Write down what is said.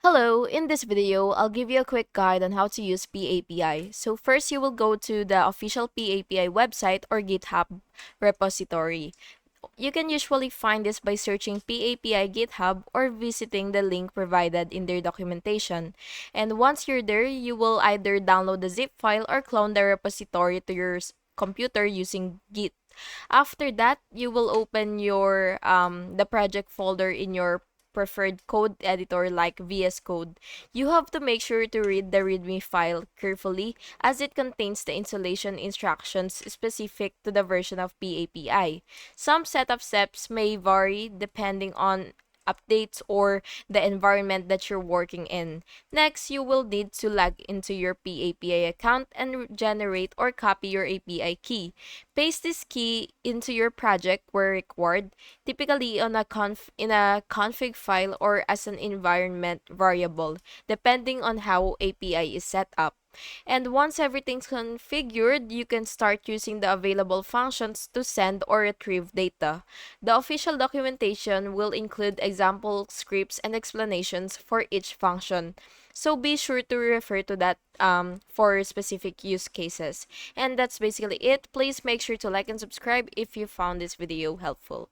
Hello, in this video, I'll give you a quick guide on how to use PAPI. So first, you will go to the official PAPI website or GitHub repository. You can usually find this by searching PAPI GitHub or visiting the link provided in their documentation. And once you're there, you will either download the zip file or clone the repository to your computer using Git. After that, you will open your the project folder in your preferred code editor like VS Code. You have to make sure to read the README file carefully as it contains the installation instructions specific to the version of PAPI. Some setup steps may vary depending on updates or the environment that you're working in. Next, you will need to log into your PAPI account and generate or copy your API key. Paste this key into your project where required, typically on in a config file or as an environment variable, depending on how API is set up. And once everything's configured, you can start using the available functions to send or retrieve data. The official documentation will include example scripts and explanations for each function. So be sure to refer to that for specific use cases. And that's basically it. Please make sure to like and subscribe if you found this video helpful.